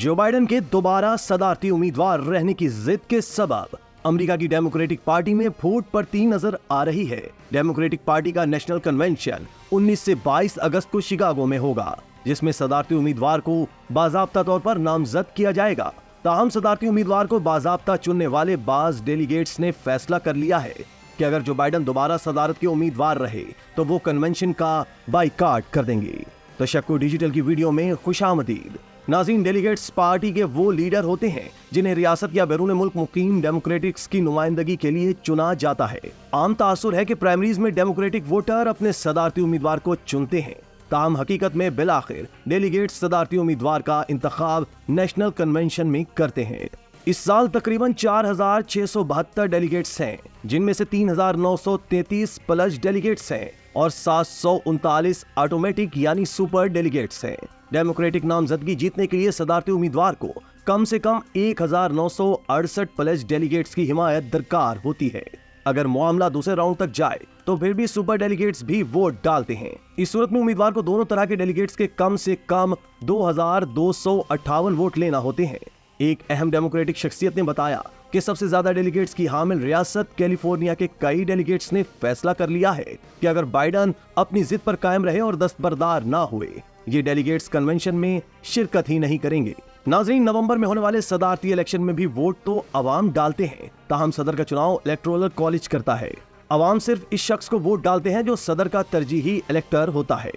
Joe Biden के दोबारा सदारती उम्मीदवार रहने की जिद के सबब अमेरिका की डेमोक्रेटिक पार्टी में फूट पड़ती नजर आ रही है। डेमोक्रेटिक पार्टी का नेशनल कन्वेंशन 19 से 22 अगस्त को शिकागो में होगा, जिसमें सदारती उम्मीदवार को बाज़ाब्ता तौर पर नामजद किया जाएगा। ताहम सदारती उम्मीदवार को बाज़ाब्ता चुनने वाले बाज डेलीगेट्स ने फैसला कर लिया है कि अगर जो बाइडेन दोबारा सदारत के उम्मीदवार रहे तो वो कन्वेंशन का बाइकाट कर देंगे। तो शक्कू डिजिटल की वीडियो में खुशामदीद। नाज़रीन, डेलीगेट्स पार्टी के वो लीडर होते हैं जिन्हें रियासत या बैरून मुल्क मुकीम डेमोक्रेटिक्स की नुमाइंदगी के लिए चुना जाता है। आम तासुर है कि प्राइमरीज में डेमोक्रेटिक वोटर अपने सदारती उम्मीदवार को चुनते हैं, ताहम हकीकत में बिलाखिर डेलीगेट्स सदारती उम्मीदवार का इंतखाब नेशनल कन्वेंशन में करते हैं। इस साल तकरीबन 4672 डेलीगेट्स हैं, जिनमें से 3933 प्लस डेलीगेट्स हैं और 739 ऑटोमेटिक यानी सुपर डेलीगेट्स हैं। डेमोक्रेटिक नामजदगी जीतने के लिए सदारती उम्मीदवार को कम से कम 1968 प्लस डेलीगेट्स की हिमायत दरकार होती है। अगर मामला दूसरे राउंड तक जाए तो फिर भी सुपर डेलीगेट्स भी वोट डालते हैं। इस सूरत में उम्मीदवार को दोनों तरह के डेलीगेट्स के कम से कम 2258 वोट लेना होते हैं। एक अहम डेमोक्रेटिक शख्सियत ने बताया कि सबसे ज्यादा डेलीगेट्स की हामिल रियासत कैलिफोर्निया के कई डेलीगेट्स ने फैसला कर लिया है कि अगर बाइडेन अपनी जिद पर कायम रहे और दस्तबरदार ना हुए, ये डेलीगेट्स कन्वेंशन में शिरकत ही नहीं करेंगे। नाज़रीन, नवंबर में होने वाले सदारती इलेक्शन में भी वोट तो अवाम डालते हैं, ताहम सदर का चुनाव इलेक्टोरल कॉलेज करता है। अवाम सिर्फ इस शख्स को वोट डालते हैं जो सदर का तरजीही इलेक्टर होता है।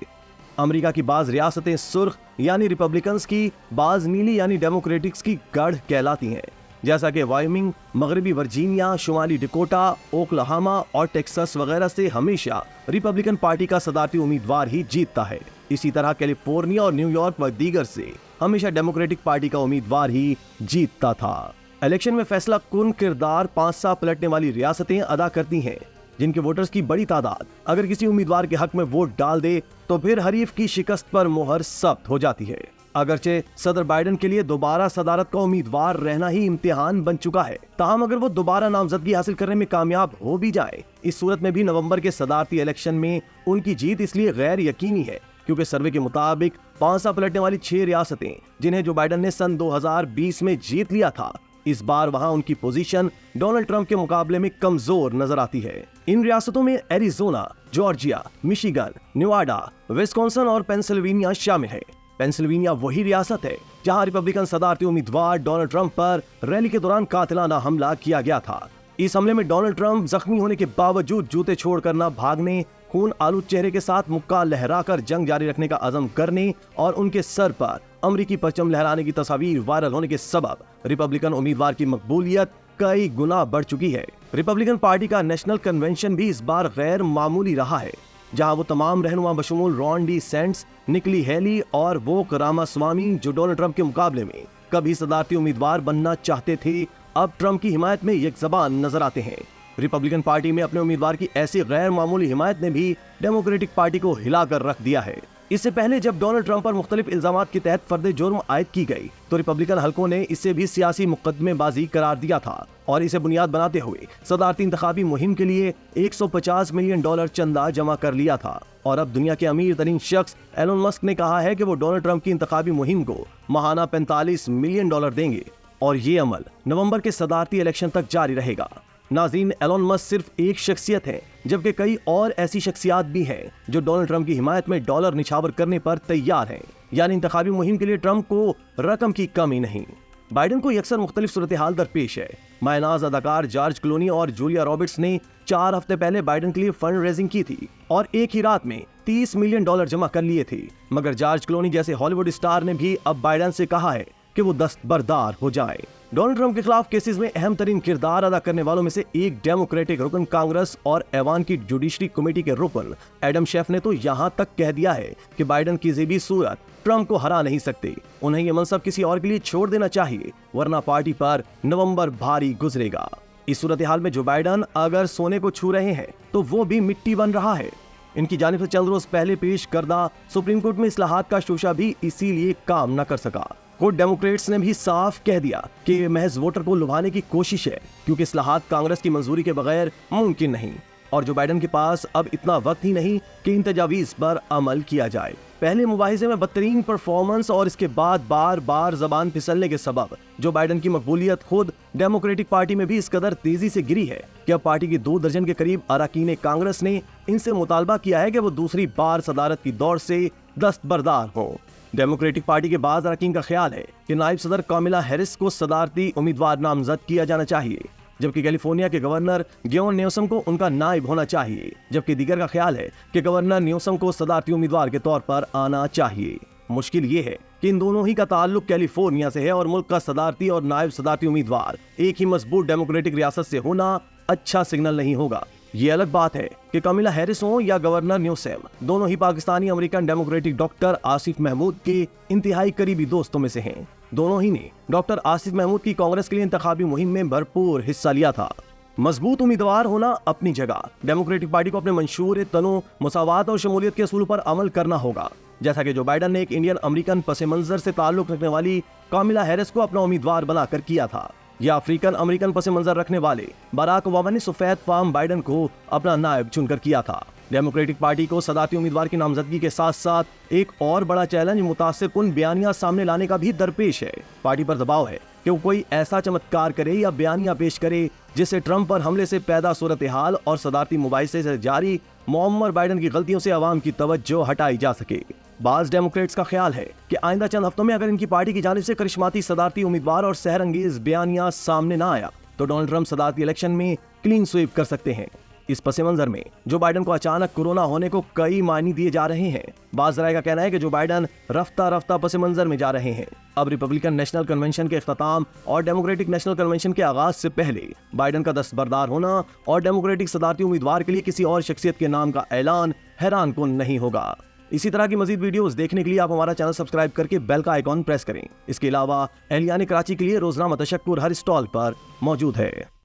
अमेरिका की बाज रियासतें सुर्ख यानी रिपब्लिकन्स की, बाज नीली यानी डेमोक्रेटिक्स की गढ़ कहलाती हैं, जैसा कि वायोमिंग, मगरबी वर्जीनिया, शुमाली डिकोटा, ओक्लाहोमा और टेक्सास वगैरह से हमेशा रिपब्लिकन पार्टी का सदारती उम्मीदवार ही जीतता है। इसी तरह कैलिफोर्निया और न्यूयॉर्क व दीगर से हमेशा डेमोक्रेटिक पार्टी का उम्मीदवार ही जीतता था। इलेक्शन में फैसला कुन किरदार 5 सा पलटने वाली रियासतें अदा करती हैं, जिनके वोटर्स की बड़ी तादाद अगर किसी उम्मीदवार के हक में वोट डाल दे तो फिर हरीफ की शिकस्त पर मोहर सब्त हो जाती है। अगरचे सदर बाइडेन के लिए दोबारा सदारत का उम्मीदवार रहना ही इम्तिहान बन चुका है, ताहम अगर वो दोबारा नामजदगी हासिल करने में कामयाब हो भी जाए, इस सूरत में भी नवंबर के सदारती इलेक्शन में उनकी जीत इसलिए गैर यकीनी है क्योंकि सर्वे के मुताबिक 5 सा पलटने वाली 6 रियासतें जिन्हें जो बाइडेन ने सन 2020 में जीत लिया था, इस बार वहां उनकी पोजीशन डोनाल्ड ट्रंप के मुकाबले में कमजोर नजर आती है। इन रियासतों में Arizona, Georgia, Michigan, Nevada, Wisconsin और पेंसिल्वेनिया शामिल है। पेंसिल्वेनिया वही रियासत है जहां रिपब्लिकन सदारती उम्मीदवार डोनाल्ड ट्रंप पर रैली के दौरान कातिलाना हमला किया गया था। इस हमले में डोनाल्ड ट्रंप जख्मी होने के बावजूद जूते छोड़कर न भागने, खून आलूद चेहरे के साथ मुक्का लहराकर जंग जारी रखने का अज़म करने और उनके सर पर अमेरिकी परचम लहराने की तस्वीर वायरल होने के सबब रिपब्लिकन उम्मीदवार की मकबूलियत कई गुना बढ़ चुकी है। रिपब्लिकन पार्टी का नेशनल कन्वेंशन भी इस बार गैर मामूली रहा है, जहां वो तमाम रहनुमा बशमूल रॉन डी सेंट्स, निकली हेली और वोक रामास्वामी, जो डोनाल्ड ट्रंप के मुकाबले में कभी सदारती उम्मीदवार बनना चाहते थे, अब ट्रंप की हिमायत में एक ज़बान नजर आते हैं। रिपब्लिकन पार्टी में अपने उम्मीदवार की ऐसी गैर मामूली हिमायत ने भी डेमोक्रेटिक पार्टी को हिलाकर रख दिया है। इससे पहले जब डोनाल्ड ट्रंप पर मुख्तलिफ इल्जामात के तहत फर्द जुर्म आयद की गई तो रिपब्लिकन हलकों ने इसे भी सियासी मुकदमेबाजी करार दिया था और इसे बुनियाद बनाते हुए सदारती इंतखाबी मुहिम के लिए $150 मिलियन चंदा जमा कर लिया था। और अब दुनिया के अमीर तरीन शख्स एलोन मस्क ने कहा है कि वो डोनाल्ड ट्रंप की इंतखाबी मुहिम को माहाना $45 मिलियन देंगे और ये अमल नवंबर के सदारती इलेक्शन तक जारी रहेगा। नाज़रीन, एलोन मस्क सिर्फ एक शख्सियत है, जबकि कई और ऐसी शख्सियात भी हैं जो डोनाल्ड ट्रंप की हिमायत में डॉलर निछावर करने पर तैयार हैं, यानी इंतखाबी मुहिम के लिए ट्रंप को रकम की कमी नहीं। बाइडेन को अक्सर मुख्तलिफ सूरत हाल दरपेश है। मायनाज अदाकार जॉर्ज क्लूनी और जूलिया रॉबर्ट्स ने 4 हफ्ते पहले बाइडेन के लिए फंड रेजिंग की थी और एक ही रात में $30 मिलियन जमा कर लिए थे, मगर जॉर्ज क्लूनी जैसे हॉलीवुड स्टार ने भी अब बाइडेन से कहा है कि वो दस्तबरदार हो जाए। डोनाल्ड ट्रंप के खिलाफ केसेस में अहम तरीन किरदार अदा करने वालों में से एक डेमोक्रेटिक रुकन कांग्रेस और ऐवान की जुडिशरी कमेटी के रुकन एडम शेफ ने तो यहाँ तक कह दिया है कि बाइडेन किसी भी सूरत ट्रंप को हरा नहीं सकते। उन्हें ये मनसब किसी और के लिए छोड़ देना चाहिए, वरना पार्टी पर नवंबर भारी गुजरेगा। इस सूरत हाल में जो बाइडेन अगर सोने को छू रहे हैं तो वो भी मिट्टी बन रहा है। इनकी जानिब से चंद रोज पहले पेश करदा सुप्रीम कोर्ट में इस्लाहात का शोशा भी इसीलिए काम न कर सका। कोर्ट डेमोक्रेट्स ने भी साफ कह दिया कि महज वोटर को लुभाने की कोशिश है, क्योंकि इस्लाहात कांग्रेस की मंजूरी के बगैर मुमकिन नहीं। और जो बाइडन के पास अब इतना वक्त ही नहीं कि इन तजावीज पर अमल किया जाए। पहले मुबाहिजे में बदतरीन परफॉर्मेंस और इसके बाद बार बार जबान फिसलने के सबब जो बाइडन की मकबूलियत खुद डेमोक्रेटिक पार्टी में भी इस कदर तेजी से गिरी है कि अब पार्टी की 2 दर्जन के करीब अरकान कांग्रेस ने इनसे मुतालबा किया है कि वो दूसरी बार सदारत की दौड़ से दस्तबरदार हो। डेमोक्रेटिक पार्टी के बाद अरकान का ख्याल है कि नायब सदर कामिला हैरिस को सदारती उम्मीदवार नामजद किया जाना चाहिए, जबकि कैलिफोर्निया के गवर्नर गैविन न्यूसम को उनका नायब होना चाहिए, जबकि दीगर का ख्याल है कि गवर्नर न्यूसम को सदारती उम्मीदवार के तौर पर आना चाहिए। मुश्किल ये है कि इन दोनों ही का ताल्लुक कैलिफोर्निया से है और मुल्क का सदारती और नायब सदारती उम्मीदवार एक ही मजबूत डेमोक्रेटिक रियासत से होना अच्छा सिग्नल नहीं होगा। ये अलग बात है कि कामिला हैरिस हो या गवर्नर न्यूसम, दोनों ही Pakistani American Democratic doctor Asif Mahmood के इंतहाई करीबी दोस्तों में से हैं। दोनों ही ने डॉक्टर आसिफ महमूद की कांग्रेस के लिए इंतखाबी मुहिम में भरपूर हिस्सा लिया था। मजबूत उम्मीदवार होना अपनी जगह, डेमोक्रेटिक पार्टी को अपने मंशूर तनों, मुसावात और शमूलियत के असूल पर अमल करना होगा। जैसा कि जो बाइडन ने एक इंडियन अमेरिकन पस मंजर से ताल्लुक रखने वाली कामिला हैरिस को अपना उम्मीदवार बनाकर किया था, या अफ्रीकन अमेरिकन पस मंजर रखने वाले बराक ओबामा ने सफेद फार्म बाइडन को अपना नायब चुनकर किया था। डेमोक्रेटिक पार्टी को सदारती उम्मीदवार की नामजदगी के साथ साथ एक और बड़ा चैलेंज मुतासिरकुन बयानिया सामने लाने का भी दरपेश है। पार्टी पर दबाव है कि वो कोई ऐसा चमत्कार करे या बयानिया पेश करे जिससे ट्रंप पर हमले से पैदा सूरत हाल और सदारती मुबाहिसे से जारी मुअम्मर बाइडन की गलतियों से अवाम की तवज्जो हटाई जा सके। बाज डेमोक्रेट्स का ख्याल है कि आइंदा चंद हफ्तों में अगर इनकी पार्टी की जानिब से करिश्माती सदारती उम्मीदवार और सहरंगेज बयानिया सामने ना आया तो डोनाल्ड ट्रंप सदारती इलेक्शन में क्लीन स्वीप कर सकते हैं। इस पस मंजर में जो बाइडन को अचानक कोरोना होने को कई मायने दिए जा रहे हैं। बाज राय का कहना है कि जो बाइडन रफ्ता रफ्ता पस मंजर में जा रहे हैं। अब रिपब्लिकन नेशनल कन्वेंशन के इख्तिताम और डेमोक्रेटिक नेशनल कन्वेंशन के आगाज से पहले बाइडन का दस्तबरदार होना और डेमोक्रेटिक सदारती उम्मीदवार के लिए किसी और शख्सियत के नाम का ऐलान हैरान कुन नहीं होगा। इसी तरह की मजीद वीडियोस देखने के लिए आप हमारा चैनल सब्सक्राइब करके बेल का आइकॉन प्रेस करें। इसके अलावा एहलियान कराची के लिए रोजनामा तशक्कुर हर स्टॉल पर मौजूद है।